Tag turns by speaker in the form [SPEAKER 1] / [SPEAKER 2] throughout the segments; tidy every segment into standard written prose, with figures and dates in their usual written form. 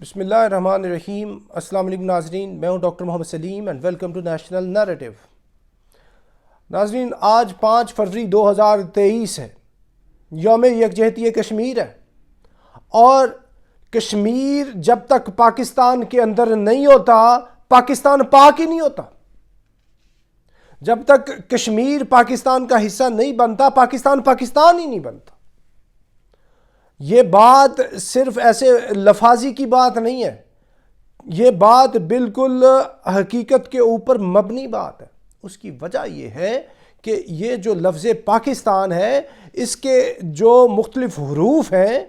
[SPEAKER 1] بسم اللہ الرحمن الرحیم۔ السلام علیکم ناظرین، میں ہوں doctor Muhammad Salim and welcome to national narrative. ناظرین، آج 5 فروری 2023 ہے، یوم یکجہتی کشمیر ہے، اور کشمیر جب تک پاکستان کے اندر نہیں ہوتا پاکستان پاک ہی نہیں ہوتا۔ جب تک کشمیر پاکستان کا حصہ نہیں بنتا پاکستان پاکستان ہی نہیں بنتا۔ یہ بات صرف ایسے لفاظی کی بات نہیں ہے، یہ بات بالکل حقیقت کے اوپر مبنی بات ہے۔ اس کی وجہ یہ ہے کہ یہ جو لفظ پاکستان ہے، اس کے جو مختلف حروف ہیں،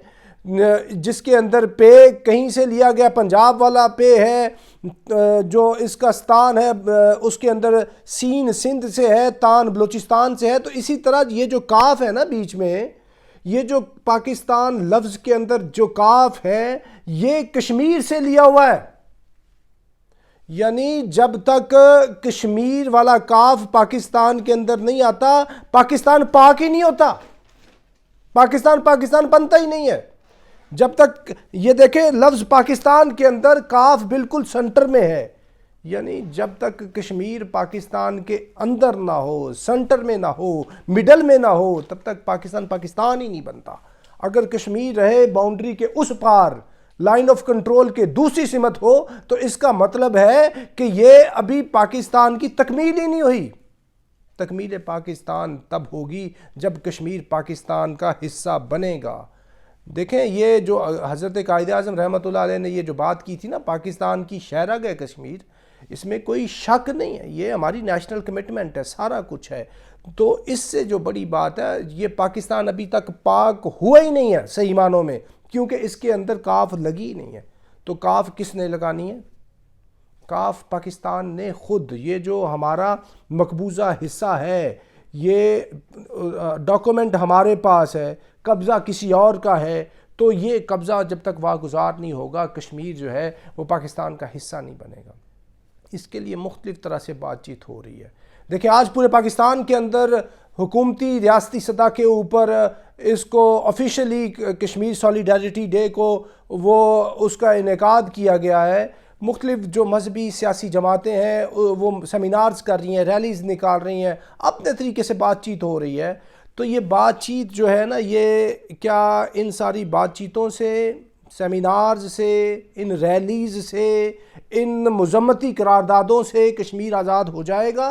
[SPEAKER 1] جس کے اندر پے کہیں سے لیا گیا، پنجاب والا پے ہے، جو اس کا ستان ہے اس کے اندر سین سندھ سے ہے، تان بلوچستان سے ہے، تو اسی طرح یہ جو کاف ہے نا بیچ میں، یہ جو پاکستان لفظ کے اندر جو کاف ہے یہ کشمیر سے لیا ہوا ہے۔ یعنی جب تک کشمیر والا کاف پاکستان کے اندر نہیں آتا پاکستان پاک ہی نہیں ہوتا، پاکستان پاکستان بنتا ہی نہیں ہے۔ جب تک یہ دیکھیں لفظ پاکستان کے اندر کاف بالکل سنٹر میں ہے، یعنی جب تک کشمیر پاکستان کے اندر نہ ہو، سنٹر میں نہ ہو، مڈل میں نہ ہو، تب تک پاکستان پاکستان ہی نہیں بنتا۔ اگر کشمیر رہے باؤنڈری کے اس پار، لائن آف کنٹرول کے دوسری سمت ہو، تو اس کا مطلب ہے کہ یہ ابھی پاکستان کی تکمیل ہی نہیں ہوئی۔ تکمیل پاکستان تب ہوگی جب کشمیر پاکستان کا حصہ بنے گا۔ دیکھیں یہ جو حضرت قائد اعظم رحمۃ اللہ علیہ نے یہ جو بات کی تھی نا، پاکستان کی شہرگ ہے کشمیر، اس میں کوئی شک نہیں ہے، یہ ہماری نیشنل کمٹمنٹ ہے، سارا کچھ ہے۔ تو اس سے جو بڑی بات ہے، یہ پاکستان ابھی تک پاک ہوا ہی نہیں ہے صحیح معنوں میں، کیونکہ اس کے اندر کاف لگی نہیں ہے۔ تو کاف کس نے لگانی ہے؟ کاف پاکستان نے خود۔ یہ جو ہمارا مقبوضہ حصہ ہے، یہ ڈاکومنٹ ہمارے پاس ہے، قبضہ کسی اور کا ہے، تو یہ قبضہ جب تک واگزار نہیں ہوگا کشمیر جو ہے وہ پاکستان کا حصہ نہیں بنے گا۔ اس کے لیے مختلف طرح سے بات چیت ہو رہی ہے۔ دیکھیں آج پورے پاکستان کے اندر حکومتی ریاستی سطح کے اوپر اس کو آفیشلی کشمیر سولیڈیرٹی ڈے کو وہ اس کا انعقاد کیا گیا ہے۔ مختلف جو مذہبی سیاسی جماعتیں ہیں وہ سیمینارز کر رہی ہیں، ریلیز نکال رہی ہیں، اپنے طریقے سے بات چیت ہو رہی ہے۔ تو یہ بات چیت جو ہے نا، یہ کیا ان ساری بات چیتوں سے، سیمینارز سے، ان ریلیز سے، ان مذمتی قراردادوں سے کشمیر آزاد ہو جائے گا؟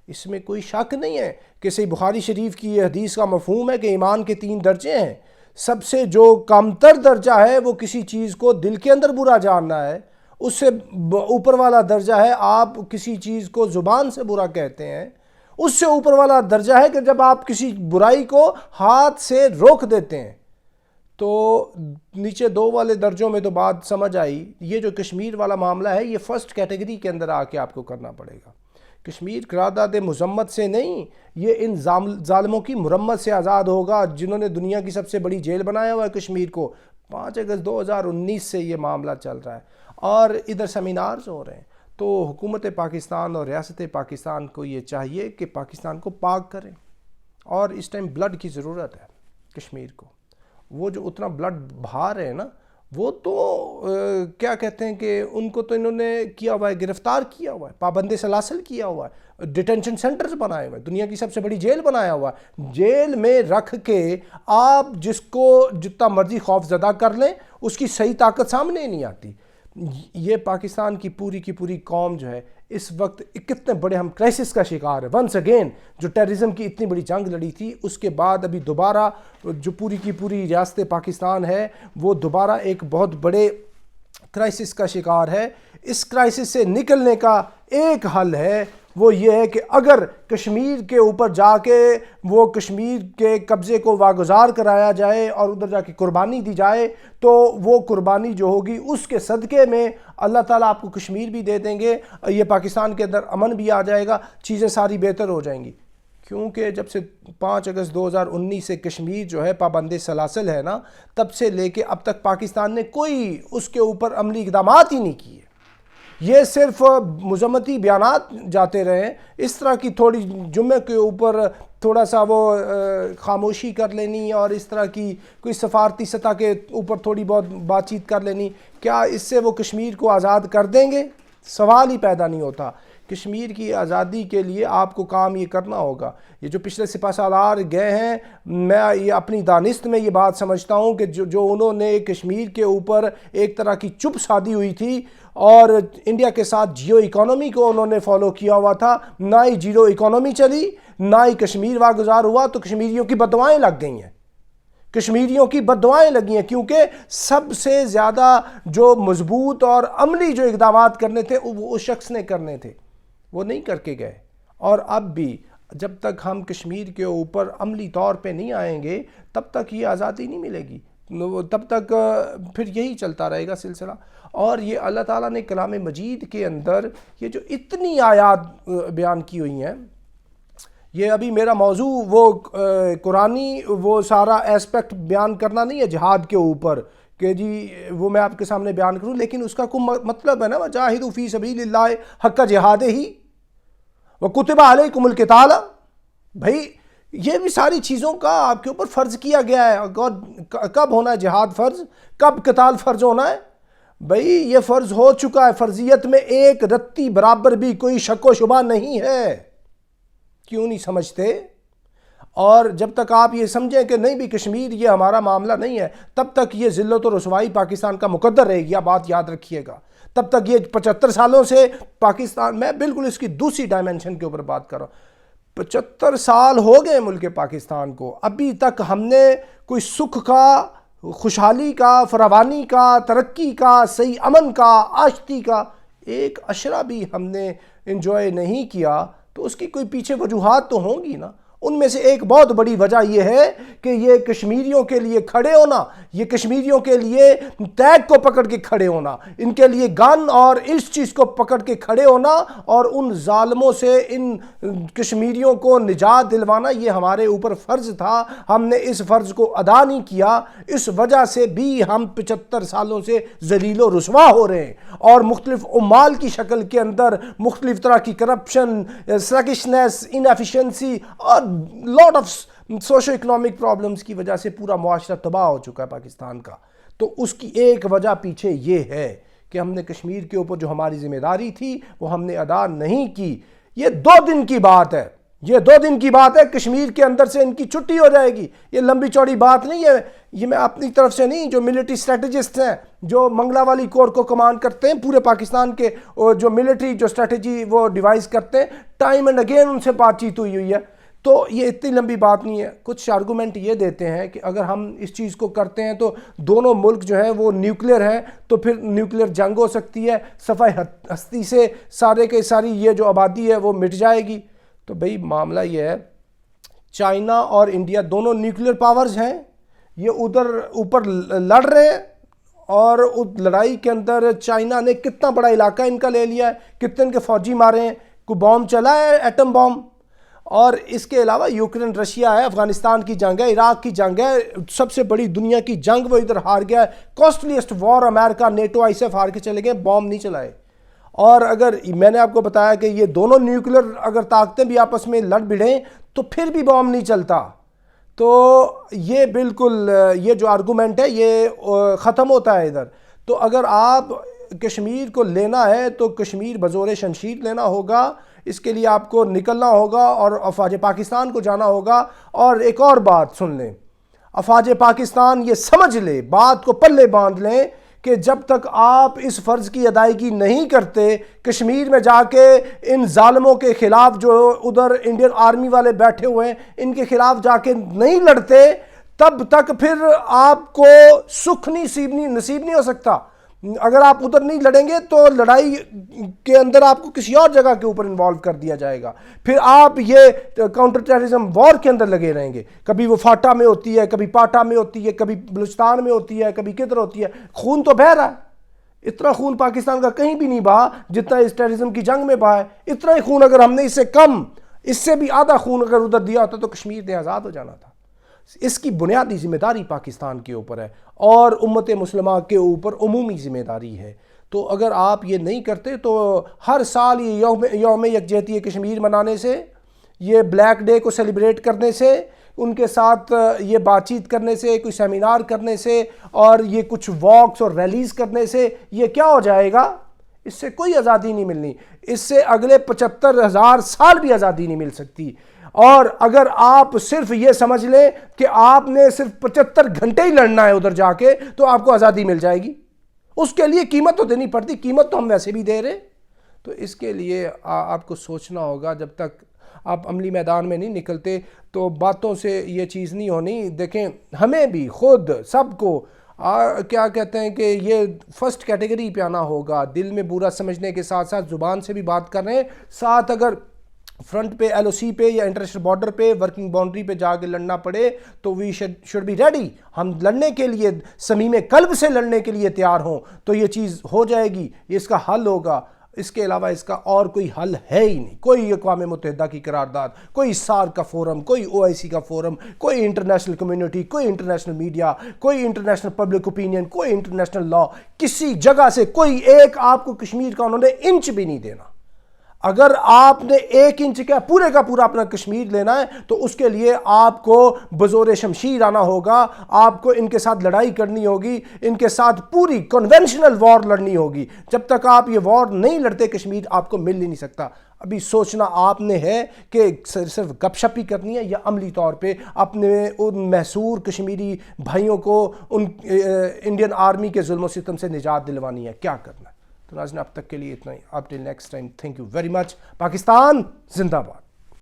[SPEAKER 1] اس میں کوئی شک نہیں ہے کہ صحیح بخاری شریف کی یہ حدیث کا مفہوم ہے کہ ایمان کے 3 درجے ہیں۔ سب سے جو کمتر درجہ ہے وہ کسی چیز کو دل کے اندر برا جاننا ہے، اس سے اوپر والا درجہ ہے آپ کسی چیز کو زبان سے برا کہتے ہیں، اس سے اوپر والا درجہ ہے کہ جب آپ کسی برائی کو ہاتھ سے روک دیتے ہیں۔ تو نیچے 2 والے درجوں میں تو بات سمجھ آئی۔ یہ جو کشمیر والا معاملہ ہے یہ فرسٹ کیٹیگری کے اندر آ کے آپ کو کرنا پڑے گا۔ کشمیر قرارداد مذمت سے نہیں، یہ ان ظالموں کی مرمت سے آزاد ہوگا جنہوں نے دنیا کی سب سے بڑی جیل بنایا ہوا ہے کشمیر کو۔ 5 اگست 2019 سے یہ معاملہ چل رہا ہے اور ادھر سیمینارز ہو رہے ہیں۔ تو حکومت پاکستان اور ریاست پاکستان کو یہ چاہیے کہ پاکستان کو پاک کریں، اور اس ٹائم بلڈ کی ضرورت ہے کشمیر کو۔ وہ جو اتنا بلڈ بہا رہے ہیں نا، وہ تو کیا کہتے ہیں کہ ان کو تو انہوں نے کیا ہوا ہے، گرفتار کیا ہوا ہے، پابند سلاسل کیا ہوا ہے، ڈیٹینشن سینٹرز بنائے ہوئے ہیں، دنیا کی سب سے بڑی جیل بنایا ہوا ہے۔ جیل میں رکھ کے آپ جس کو جتنا مرضی خوف زدہ کر لیں، اس کی صحیح طاقت سامنے نہیں آتی۔ یہ پاکستان کی پوری قوم جو ہے اس وقت کتنے بڑے ہم کرائسس کا شکار ہے۔ ونس اگین جو ٹیررزم کی اتنی بڑی جنگ لڑی تھی، اس کے بعد ابھی دوبارہ جو پوری کی پوری ریاست پاکستان ہے وہ دوبارہ ایک بہت بڑے کرائسس کا شکار ہے۔ اس کرائسس سے نکلنے کا ایک حل ہے، وہ یہ ہے کہ اگر کشمیر کے اوپر جا کے وہ کشمیر کے قبضے کو واگزار کرایا جائے اور ادھر جا کے قربانی دی جائے، تو وہ قربانی جو ہوگی اس کے صدقے میں اللہ تعالیٰ آپ کو کشمیر بھی دے دیں گے، یہ پاکستان کے اندر امن بھی آ جائے گا، چیزیں ساری بہتر ہو جائیں گی۔ کیونکہ جب سے 5 اگست 2019 سے کشمیر جو ہے پابند سلاسل ہے نا، تب سے لے کے اب تک پاکستان نے کوئی اس کے اوپر عملی اقدامات ہی نہیں کیے۔ یہ صرف مذمتی بیانات جاتے رہیں، اس طرح کی تھوڑی جمعے کے اوپر تھوڑا سا وہ خاموشی کر لینی اور اس طرح کی کوئی سفارتی سطح کے اوپر تھوڑی بہت بات چیت کر لینی، کیا اس سے وہ کشمیر کو آزاد کر دیں گے؟ سوال ہی پیدا نہیں ہوتا۔ کشمیر کی آزادی کے لیے آپ کو کام یہ کرنا ہوگا۔ یہ جو پچھلے سپہ سالار گئے ہیں، میں یہ اپنی دانست میں یہ بات سمجھتا ہوں کہ جو انہوں نے کشمیر کے اوپر ایک طرح کی چپ سادھی ہوئی تھی اور انڈیا کے ساتھ جیو اکانومی کو انہوں نے فالو کیا ہوا تھا، نہ ہی جیو اکانومی چلی نہ ہی کشمیر واگزار ہوا، تو کشمیریوں کی بددعائیں لگ گئی ہیں، کشمیریوں کی بددعائیں لگی ہیں، کیونکہ سب سے زیادہ جو مضبوط اور عملی جو اقدامات کرنے تھے وہ اس شخص نے کرنے تھے، وہ نہیں کر کے گئے۔ اور اب بھی جب تک ہم کشمیر کے اوپر عملی طور پہ نہیں آئیں گے تب تک یہ آزادی نہیں ملے گی، تب تک پھر یہی چلتا رہے گا سلسلہ۔ اور یہ اللہ تعالیٰ نے کلام مجید کے اندر یہ جو اتنی آیات بیان کی ہوئی ہیں، یہ ابھی میرا موضوع وہ قرآنی وہ سارا ایسپیکٹ بیان کرنا نہیں ہے جہاد کے اوپر کہ جی وہ میں آپ کے سامنے بیان کروں، لیکن اس کا کوئی مطلب ہے نا، وَجَاهِدُوا فِي سَبِيلِ اللَّهِ حَقَّ جِهَادِهِ وَكُتِبَ عَلَيْكُمُ الْقِتَالَ۔ بھائی یہ بھی ساری چیزوں کا آپ کے اوپر فرض کیا گیا ہے۔ کب ہونا ہے جہاد فرض، کب قتال فرض ہونا ہے؟ بھئی یہ فرض ہو چکا ہے، فرضیت میں ایک رتی برابر بھی کوئی شک و شبہ نہیں ہے۔ کیوں نہیں سمجھتے؟ اور جب تک آپ یہ سمجھیں کہ نہیں بھی کشمیر یہ ہمارا معاملہ نہیں ہے، تب تک یہ ذلت و رسوائی پاکستان کا مقدر رہے گی، بات یاد رکھیے گا۔ تب تک یہ 75 سالوں سے پاکستان، میں بالکل اس کی دوسری ڈائمنشن کے اوپر بات کر رہا ہوں، 75 سال ہو گئے ملک پاکستان کو، ابھی تک ہم نے کوئی سکھ کا، خوشحالی کا، فراوانی کا، ترقی کا، صحیح امن کا، آشتی کا ایک عشرہ بھی ہم نے انجوائے نہیں کیا، تو اس کی کوئی پیچھے وجوہات تو ہوں گی نا۔ ان میں سے ایک بہت بڑی وجہ یہ ہے کہ یہ کشمیریوں کے لیے کھڑے ہونا، یہ کشمیریوں کے لیے ٹیگ کو پکڑ کے کھڑے ہونا، ان کے لیے گن اور اس چیز کو پکڑ کے کھڑے ہونا اور ان ظالموں سے ان کشمیریوں کو نجات دلوانا، یہ ہمارے اوپر فرض تھا۔ ہم نے اس فرض کو ادا نہیں کیا، اس وجہ سے بھی ہم 75 سالوں سے ذلیل و رسوا ہو رہے ہیں، اور مختلف عمال کی شکل کے اندر مختلف طرح کی کرپشن، سلگشنس، انیفیشنسی اور lot of socio economic problems کی وجہ سے پورا معاشرہ تباہ ہو چکا ہے پاکستان کا۔ تو اس کی ایک وجہ پیچھے یہ ہے کہ ہم نے کشمیر کے اوپر جو ہماری ذمہ داری تھی وہ ہم نے ادا نہیں کی۔ یہ 2 دن کی بات ہے، یہ 2 دن کی بات ہے، کشمیر کے اندر سے ان کی چھٹی ہو جائے گی۔ یہ لمبی چوڑی بات نہیں ہے، یہ میں اپنی طرف سے نہیں، جو ملٹری اسٹریٹجسٹ ہیں، جو منگلا والی کور کو کمانڈ کرتے ہیں پورے پاکستان کے، جو ملٹری جو اسٹریٹجی وہ ڈیوائز کرتے ہیں، ٹائم اینڈ اگین ان سے بات چیت ہوئی ہے، تو یہ اتنی لمبی بات نہیں ہے۔ کچھ آرگومنٹ یہ دیتے ہیں کہ اگر ہم اس چیز کو کرتے ہیں تو دونوں ملک جو ہیں وہ نیوکلیر ہیں، تو پھر نیوکلیر جنگ ہو سکتی ہے، صفحہ ہستی سے سارے کے ساری یہ جو آبادی ہے وہ مٹ جائے گی۔ تو بھئی معاملہ یہ ہے، چائنا اور انڈیا دونوں نیوکلیر پاورز ہیں، یہ ادھر اوپر لڑ رہے ہیں، اور اس لڑائی کے اندر چائنا نے کتنا بڑا علاقہ ان کا لے لیا ہے، کتنے ان کے فوجی مارے ہیں، کوئی بام چلا ہے ایٹم بام، اور اس کے علاوہ یوکرین رشیا ہے، افغانستان کی جنگ ہے، عراق کی جنگ ہے، سب سے بڑی دنیا کی جنگ وہ ادھر ہار گیا ہے، کاسٹلیسٹ وار امریکہ نیٹو آئی سے ہار کے چلے گئے، بام نہیں چلائے۔ اور اگر میں نے آپ کو بتایا کہ یہ دونوں نیوکلیر اگر طاقتیں بھی آپس میں لڑ بھڑیں تو پھر بھی بام نہیں چلتا، تو یہ بالکل یہ جو آرگومنٹ ہے یہ ختم ہوتا ہے ادھر۔ تو اگر آپ کشمیر کو لینا ہے تو کشمیر بزور شمشیر لینا ہوگا، اس کے لیے آپ کو نکلنا ہوگا اور افواج پاکستان کو جانا ہوگا۔ اور ایک اور بات سن لیں، افواج پاکستان یہ سمجھ لے، بات کو پلے باندھ لیں کہ جب تک آپ اس فرض کی ادائیگی نہیں کرتے، کشمیر میں جا کے ان ظالموں کے خلاف جو ادھر انڈین آرمی والے بیٹھے ہوئے ہیں ان کے خلاف جا کے نہیں لڑتے، تب تک پھر آپ کو سکھ نصیب نہیں ہو سکتا۔ اگر آپ ادھر نہیں لڑیں گے تو لڑائی کے اندر آپ کو کسی اور جگہ کے اوپر انوالو کر دیا جائے گا، پھر آپ یہ کاؤنٹر ٹیررزم وار کے اندر لگے رہیں گے، کبھی وہ فاٹا میں ہوتی ہے، کبھی پاٹا میں ہوتی ہے، کبھی بلوچستان میں ہوتی ہے، کبھی کدھر ہوتی ہے، خون تو بہہ رہا ہے۔ اتنا خون پاکستان کا کہیں بھی نہیں بہا جتنا اس ٹیررزم کی جنگ میں بہا ہے۔ اتنا ہی خون اگر ہم نے اس سے کم، اس سے بھی آدھا خون اگر ادھر دیا ہوتا تو کشمیر نے آزاد ہو جانا تھا۔ اس کی بنیادی ذمہ داری پاکستان کے اوپر ہے اور امت مسلمہ کے اوپر عمومی ذمہ داری ہے۔ تو اگر آپ یہ نہیں کرتے تو ہر سال یہ یوم یکجہتی کشمیر منانے سے، یہ بلیک ڈے کو سیلیبریٹ کرنے سے، ان کے ساتھ یہ بات چیت کرنے سے، کوئی سیمینار کرنے سے، اور یہ کچھ واکس اور ریلیز کرنے سے یہ کیا ہو جائے گا؟ اس سے کوئی آزادی نہیں ملنی، اس سے اگلے 75,000 سال بھی آزادی نہیں مل سکتی۔ اور اگر آپ صرف یہ سمجھ لیں کہ آپ نے صرف 75 گھنٹے ہی لڑنا ہے ادھر جا کے تو آپ کو آزادی مل جائے گی، اس کے لیے قیمت تو دینی پڑتی، قیمت تو ہم ویسے بھی دے رہے۔ تو اس کے لیے آپ کو سوچنا ہوگا، جب تک آپ عملی میدان میں نہیں نکلتے تو باتوں سے یہ چیز نہیں ہونی۔ دیکھیں ہمیں بھی خود سب کو کیا کہتے ہیں کہ یہ فرسٹ کیٹیگری پہ آنا ہوگا، دل میں برا سمجھنے کے ساتھ ساتھ زبان سے بھی بات کر رہے ہیں، ساتھ اگر فرنٹ پہ ایل او سی پہ یا انٹرنیشنل بارڈر پہ ورکنگ باؤنڈری پہ جا کے لڑنا پڑے تو وی شوڈ بی ریڈی، ہم لڑنے کے لیے صمیم قلب سے لڑنے کے لیے تیار ہوں، تو یہ چیز ہو جائے گی، یہ اس کا حل ہوگا۔ اس کے علاوہ اس کا اور کوئی حل ہے ہی نہیں۔ کوئی اقوام متحدہ کی قرارداد، کوئی سارک کا فورم، کوئی او آئی سی کا فورم، کوئی انٹرنیشنل کمیونٹی، کوئی انٹرنیشنل میڈیا، کوئی انٹرنیشنل پبلک اوپینین، کوئی انٹرنیشنل لا، کسی جگہ سے کوئی ایک آپ کو کشمیر کا انہوں نے انچ بھی نہیں دینا۔ اگر آپ نے 1 انچ کا پورا اپنا کشمیر لینا ہے تو اس کے لیے آپ کو بزور شمشیر آنا ہوگا، آپ کو ان کے ساتھ لڑائی کرنی ہوگی، ان کے ساتھ پوری کنونشنل وار لڑنی ہوگی۔ جب تک آپ یہ وار نہیں لڑتے کشمیر آپ کو مل ہی نہیں سکتا۔ ابھی سوچنا آپ نے ہے کہ صرف گپ شپ ہی کرنی ہے یا عملی طور پہ اپنے ان محصور کشمیری بھائیوں کو ان انڈین آرمی کے ظلم و ستم سے نجات دلوانی ہے، کیا کرنا ہے؟ تو ناظرین اب تک کے لیے اتنا ہی، up till next time, thank you very much. Pakistan زندہ باد۔